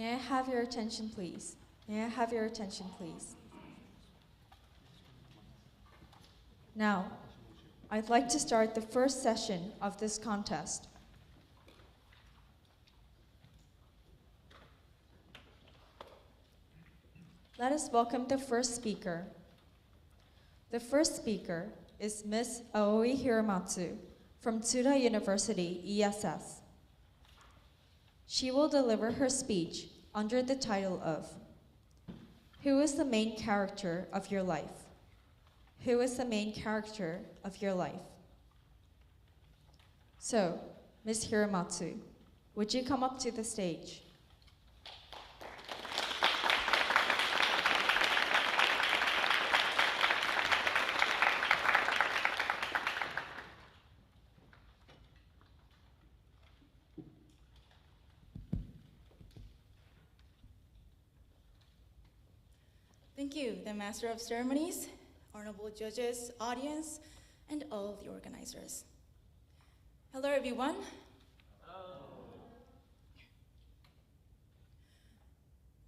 May I have your attention, please? May I have your attention, please? Now, I'd like to start the first session of this contest. Let us welcome the first speaker. The first speaker is Ms. Aoi Hiramatsu from Tsuda University, ESS. She will deliver her speech under the title of Who is the main character of your life? Who is the main character of your life? So, Ms. Hiramatsu, would you come up to the stage? Thank you, the Master of Ceremonies, honorable judges, audience, and all the organizers. Hello, everyone. Hello.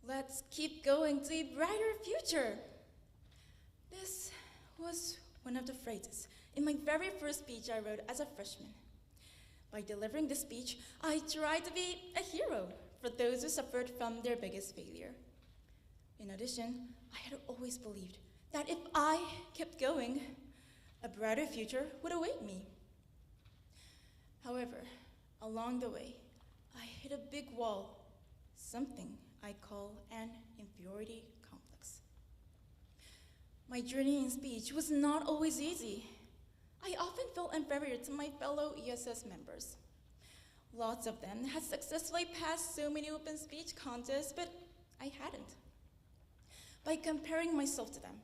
Let's keep going to a brighter future. This was one of the phrases in my very first speech I wrote as a freshman. By delivering this speech, I tried to be a hero for those who suffered from their biggest failure. In addition, I had always believed that if I kept going, a brighter future would await me. However, along the way, I hit a big wall, something I call an inferiority complex. My journey in speech was not always easy. I often felt inferior to my fellow ESS members. Lots of them had successfully passed so many open speech contests, but I hadn't. By comparing myself to them,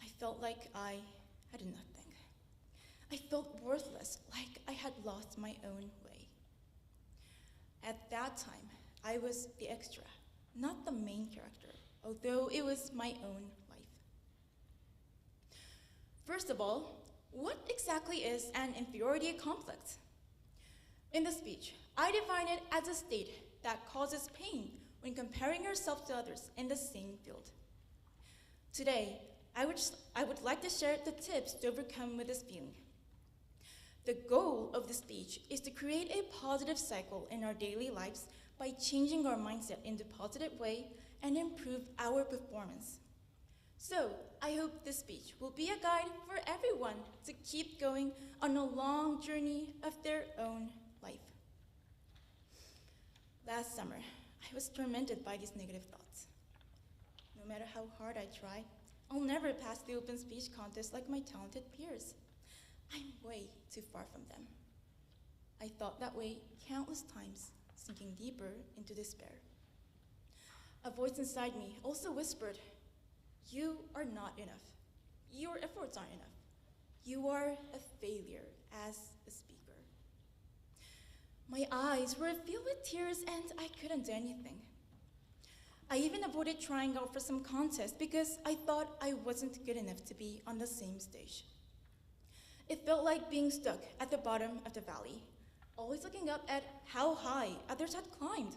I felt like I had nothing. I felt worthless, like I had lost my own way. At that time, I was the extra, not the main character, although it was my own life. First of all, what exactly is an inferiority complex? In the speech, I define it as a state that causes pain when comparing yourself to others in the same field. Today, I would like to share the tips to overcome with this feeling. The goal of the speech is to create a positive cycle in our daily lives by changing our mindset in a positive way and improve our performance. So, I hope this speech will be a guide for everyone to keep going on a long journey of their own life. Last summer, I was tormented by these negative thoughts. No matter how hard I try, I'll never pass the open speech contest like my talented peers. I'm way too far from them. I thought that way countless times, sinking deeper into despair. A voice inside me also whispered, "You are not enough. Your efforts aren't enough. You are a failure as a speaker." My eyes were filled with tears and I couldn't do anything. I even avoided trying out for some contests because I thought I wasn't good enough to be on the same stage. It felt like being stuck at the bottom of the valley, always looking up at how high others had climbed.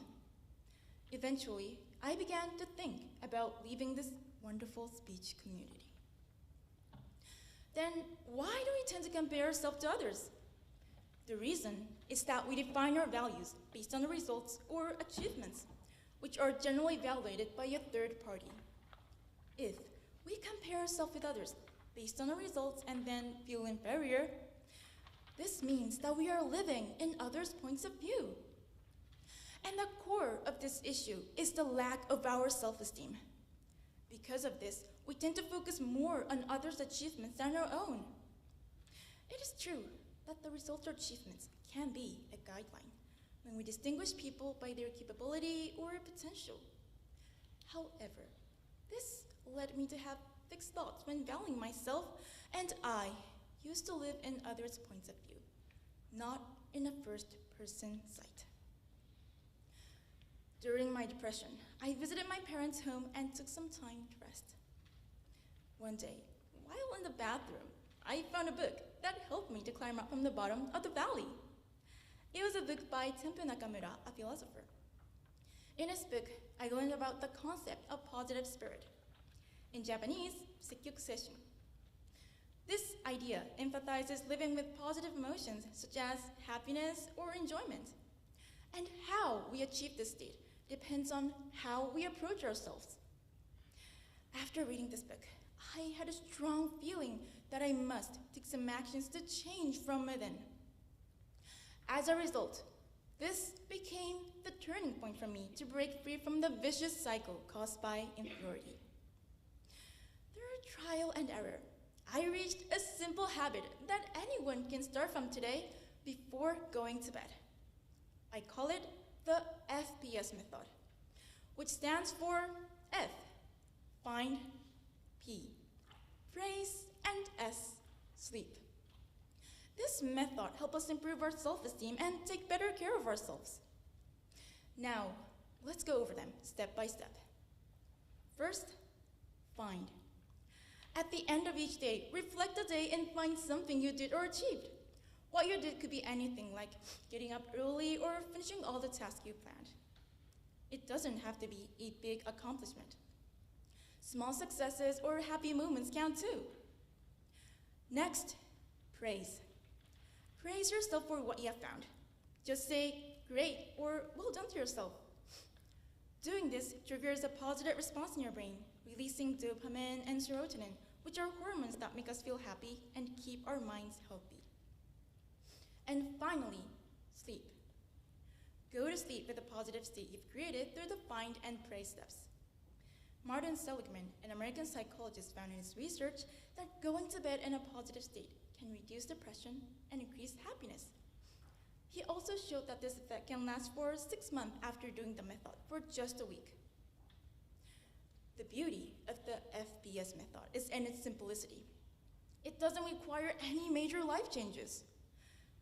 Eventually, I began to think about leaving this wonderful speech community. Then, why do we tend to compare ourselves to others? The reason is that we define our values based on the results or achievements, which are generally validated by a third party. If we compare ourselves with others based on the results and then feel inferior, this means that we are living in others' points of view. And the core of this issue is the lack of our self-esteem. Because of this, we tend to focus more on others' achievements than our own. It is true that the results or achievements can be a guideline when we distinguish people by their capability or potential. However, this led me to have fixed thoughts when valuing myself, and I used to live in others' points of view, not in a first-person sight. During my depression, I visited my parents' home and took some time to rest. One day, while in the bathroom, I found a book that helped me to climb up from the bottom of the valley. It was a book by Tenpu Nakamura, a philosopher. In this book, I learned about the concept of positive spirit. In Japanese, sekyuku seishin. This idea emphasizes living with positive emotions such as happiness or enjoyment. And how we achieve this state depends on how we approach ourselves. After reading this book, I had a strong feeling that I must take some actions to change from within. As a result, this became the turning point for me to break free from the vicious cycle caused by inferiority. Through trial and error, I reached a simple habit that anyone can start from today before going to bed. I call it the FPS method, which stands for F, find, P, praise, and S, sleep. This method helps us improve our self-esteem and take better care of ourselves. Now, let's go over them step by step. First, find. At the end of each day, reflect the day and find something you did or achieved. What you did could be anything like getting up early or finishing all the tasks you planned. It doesn't have to be a big accomplishment. Small successes or happy moments count too. Next, praise. Praise yourself for what you have found. Just say, great, or well done to yourself. Doing this triggers a positive response in your brain, releasing dopamine and serotonin, which are hormones that make us feel happy and keep our minds healthy. And finally, sleep. Go to sleep with a positive state you've created through the find and praise steps. Martin Seligman, an American psychologist, found in his research that going to bed in a positive state can reduce depression and increase happiness. He also showed that this effect can last for 6 months after doing the method for just a week. The beauty of the FPS method is in its simplicity. It doesn't require any major life changes.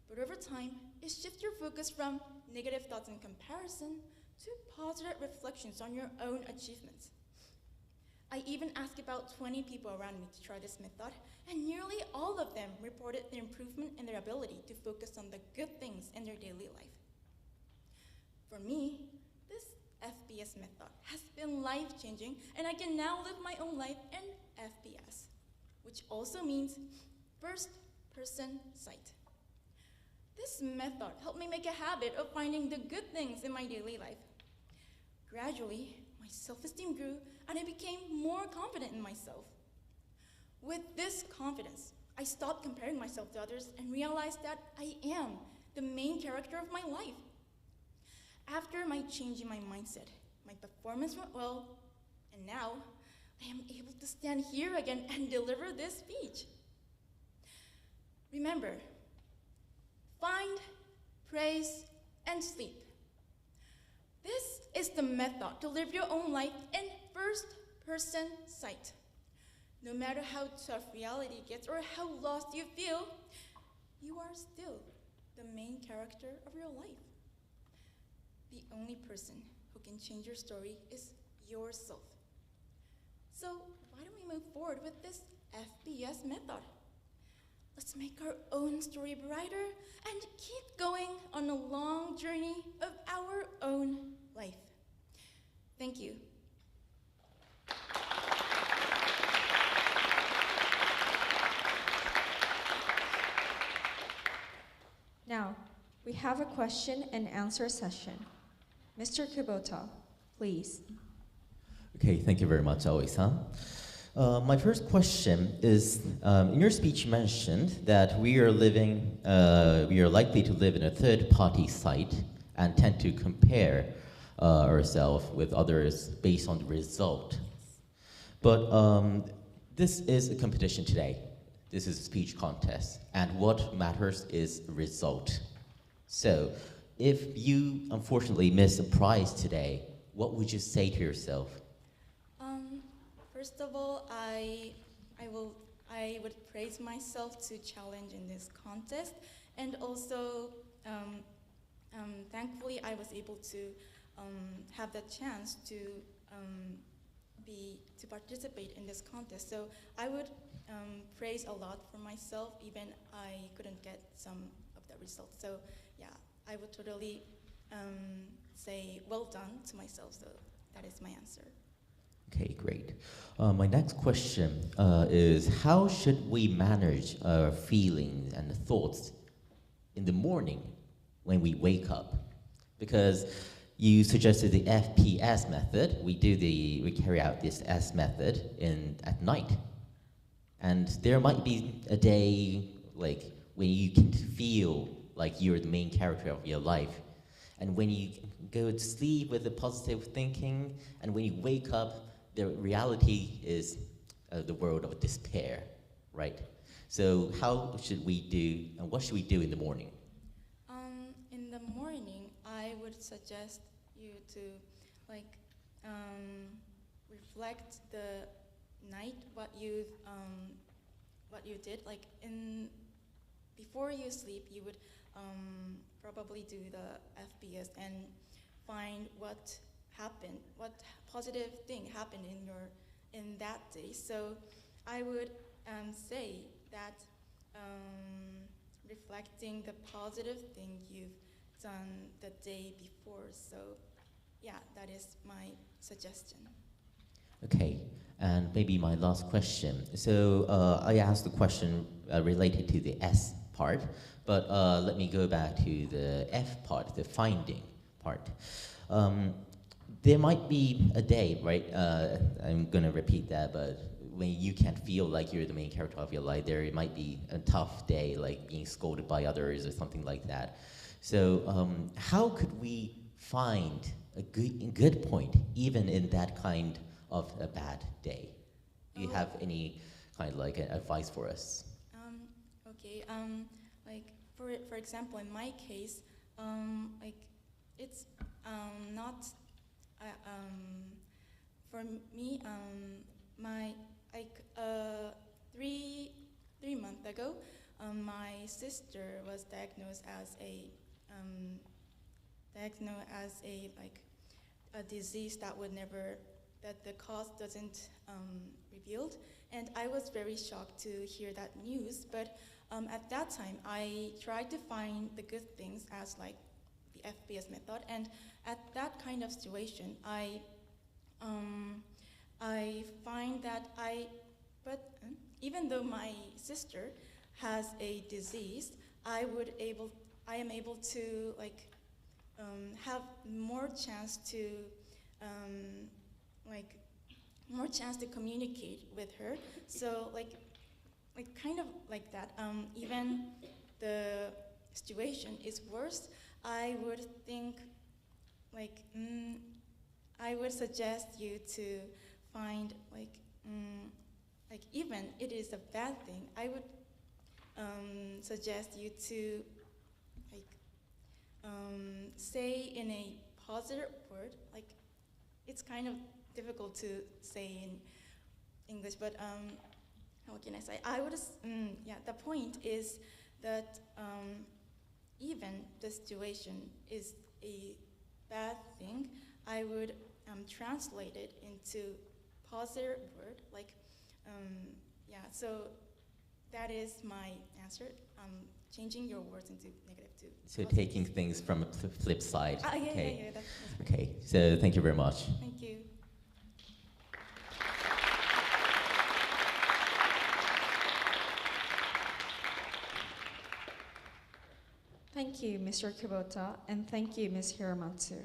But over time, it shifts your focus from negative thoughts and comparison to positive reflections on your own achievements. I even asked about 20 people around me to try this method, and nearly all of them reported the improvement in their ability to focus on the good things in their daily life. For me, this FPS method has been life-changing, and I can now live my own life in FPS, which also means first-person sight. This method helped me make a habit of finding the good things in my daily life. Gradually, my self-esteem grew, and I became more confident in myself. With this confidence, I stopped comparing myself to others and realized that I am the main character of my life. After my change in my mindset, my performance went well, and now I am able to stand here again and deliver this speech. Remember, find, praise, and sleep. This is the method to live your own life in first-person sight. No matter how tough reality gets or how lost you feel, you are still the main character of your life. The only person who can change your story is yourself. So why don't we move forward with this FPS method? Let's make our own story brighter and keep going on a long journey of our own life. Thank you. Now, we have a question and answer session. Mr. Kubota, please. Okay, thank you very much, Aoi-san. My first question is, in your speech you mentioned that we are likely to live in a third-party site and tend to compare ourselves with others based on the result. But this is a competition today. This is a speech contest, and what matters is the result. So, if you unfortunately miss a prize today, what would you say to yourself? First of all, I would praise myself to challenge in this contest, and also thankfully I was able to have the chance to participate in this contest. So I would praise a lot for myself, even I couldn't get some of the results. So yeah, I would totally say well done to myself. So that is my answer. Okay, great. My next question is, how should we manage our feelings and thoughts in the morning when we wake up? Because you suggested the FPS method. We carry out this S method at night. And there might be a day like when you can feel like you're the main character of your life. And when you go to sleep with a positive thinking, and when you wake up, the reality is the world of despair, right? So how should we do, and what should we do in the morning? In the morning, I would suggest you to reflect the night, what you did. Before you sleep, you would probably do the FPS and find what happened, what positive thing happened in that day. So I would say that reflecting the positive thing you've done the day before. So yeah, that is my suggestion. Okay, and maybe my last question. So I asked the question related to the S part, but let me go back to the F part, the finding part. There might be a day, right? I'm gonna repeat that, but when you can't feel like you're the main character of your life, there might be a tough day, like being scolded by others or something like that. So how could we find a good point, even in that kind of a bad day? Do you have any kind of like advice for us? Okay. For example, in my case, it's not. For me, three months ago, my sister was diagnosed as a disease that the cause doesn't revealed, and I was very shocked to hear that news. But at that time, I tried to find the good things as the FPS method, and at that kind of situation, I find that even though my sister has a disease, I am able to have more chance to communicate with her. So kind of like that. Even the situation is worse, I would think I would suggest you to find even it is a bad thing, I would suggest you to say in a positive word. It's kind of difficult to say in English, but how can I say? The point is that even the situation is a bad thing, I would translate it into positive word. So that is my answer. Changing your words into negative too. So taking things from a flip side. Okay. That's okay. So thank you very much. Thank you. Thank you, Mr. Kubota, and thank you, Ms. Hiramatsu.